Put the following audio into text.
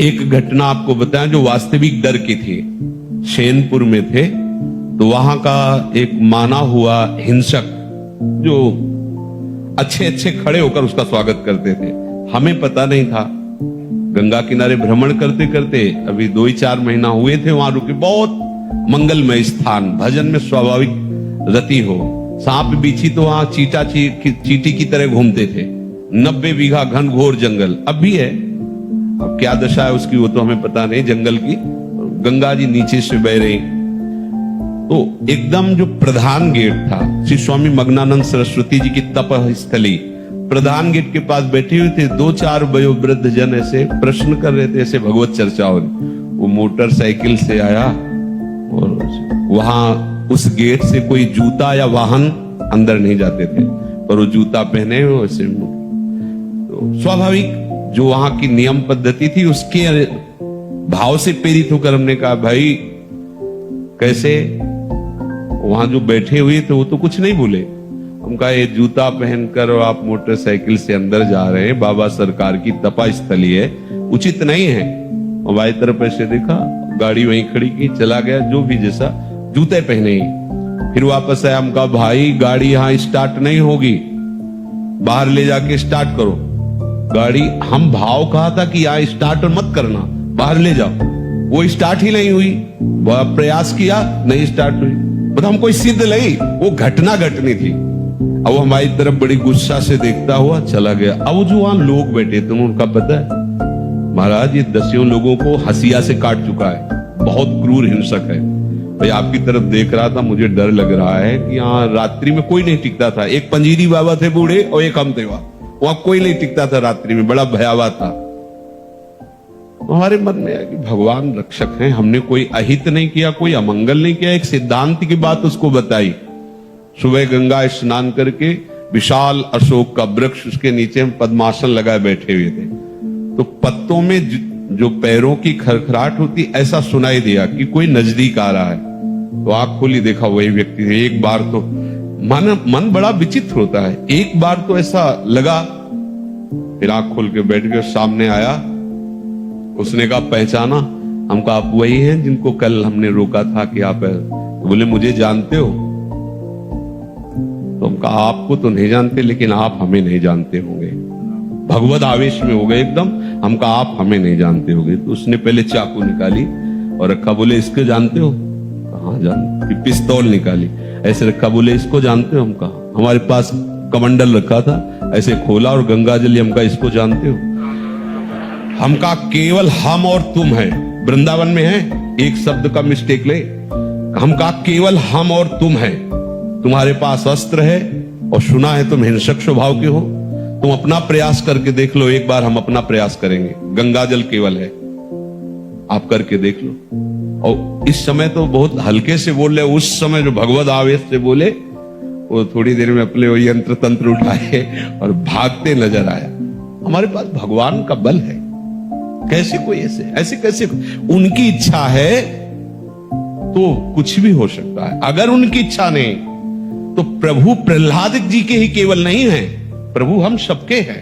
एक घटना आपको बताएं जो वास्तविक डर की थी। शैनपुर में थे तो वहां का एक माना हुआ हिंसक जो अच्छे अच्छे खड़े होकर उसका स्वागत करते थे, हमें पता नहीं था। गंगा किनारे भ्रमण करते करते अभी 2-4 महीना हुए थे वहां रुके। बहुत मंगलमय स्थान, भजन में स्वाभाविक रति हो। सांप बिच्छी तो वहां चीटी की तरह घूमते थे। 90 बीघा घनघोर जंगल अब भी है। अब क्या दशा है उसकी वो तो हमें पता नहीं जंगल की। गंगा जी नीचे से बह रही तो एकदम जो प्रधान गेट था, श्री स्वामी मग्नानंद सरस्वती जी की तपस्थली, प्रधान गेट के पास बैठे हुए थे 2-4 वयोवृद्ध जन ऐसे प्रश्न कर रहे थे, ऐसे भगवत चर्चा हो रही। वो मोटरसाइकिल से आया और वहां उस गेट से कोई जूता या वाहन अंदर नहीं जाते थे, पर वो जूता पहने हुए ऐसे। तो स्वाभाविक जो वहां की नियम पद्धति थी उसके भाव से प्रेरित होकर हमने कहा भाई कैसे। वहां जो बैठे हुए थे वो तो कुछ नहीं बोले। हम कहा ये जूता पहनकर और आप मोटरसाइकिल से अंदर जा रहे हैं, बाबा सरकार की तपास्थली है, उचित नहीं है। और बाई तरफ ऐसे देखा, गाड़ी वहीं खड़ी की, चला गया जो भी जैसा, जूते पहने ही। फिर वापस आया, हम कहा भाई गाड़ी यहां स्टार्ट नहीं होगी, बाहर ले जाके स्टार्ट करो गाड़ी। हम भाव कहा था कि यहाँ स्टार्ट मत करना, बाहर ले जाओ। वो स्टार्ट ही नहीं हुई, प्रयास किया नहीं स्टार्ट हुई। मतलब हम कोई सिद्ध नहीं, वो घटना घटनी थी। अब वो हमारी तरफ बड़ी गुस्सा से देखता हुआ चला गया। अब जो वहां लोग बैठे थे उनका पता है महाराज ये 10 लोगों को हसिया से काट चुका है, बहुत क्रूर हिंसक है। भाई आपकी तरफ देख रहा था, मुझे डर लग रहा है कि यहाँ रात्रि में कोई नहीं टिकता था। एक पंजीरी बाबा थे बूढ़े और एक हम थे, वहां कोई नहीं टिकता था रात्रि में, बड़ा भयावह था। हमारे मन में है कि भगवान रक्षक हैं, हमने कोई अहित नहीं किया, कोई अमंगल नहीं किया। एक सिद्धांत की बात उसको बताई। सुबह गंगा स्नान करके विशाल अशोक का वृक्ष, उसके नीचे हम पद्मासन लगाए बैठे हुए थे। तो पत्तों में जो पैरों की खरखराहट होती ऐसा सुनाई दिया कि कोई नजदीक आ रहा है। तो आंख खोली, देखा वही व्यक्ति थे। एक बार तो मन बड़ा विचित्र होता है, एक बार तो ऐसा लगा। फिर आंख खोल के बैठ गए, सामने आया। उसने कहा पहचाना? हम कहा आप वही हैं जिनको कल हमने रोका था कि आप है। तो बोले मुझे जानते हो? तो हम कहा आपको तो नहीं जानते, लेकिन आप हमें नहीं जानते होंगे। भगवत आवेश में हो गए एकदम। हम कहा आप हमें नहीं जानते होंगे। तो उसने पहले चाकू निकाली और रखा, बोले इसको जानते हो? कहा जानते। फिर पिस्तौल निकाली, ऐसे रखा, बोले इसको जानते हो? हम कहा हमारे पास कमंडल रखा था, ऐसे खोला और गंगा जल। हम कहा इसको जानते हो? हम कहा केवल हम और तुम है, वृंदावन में है, एक शब्द का मिस्टेक ले। हम कहा केवल हम और तुम है, तुम्हारे पास अस्त्र है और सुना है तुम हिंसक स्वभाव के हो। तुम अपना प्रयास करके देख लो, एक बार हम अपना प्रयास करेंगे। गंगा जल केवल है, आप करके देख लो। और इस समय तो बहुत हल्के से बोल रहे, उस समय जो भगवत आवेश से बोले वो थोड़ी देर में अपने वो यंत्र तंत्र उठाए और भागते नजर आया। हमारे पास भगवान का बल है। कैसे कोई ऐसे कैसे? उनकी इच्छा है तो कुछ भी हो सकता है। अगर उनकी इच्छा नहीं तो प्रभु प्रहलाद जी के ही केवल नहीं है, प्रभु हम सबके हैं।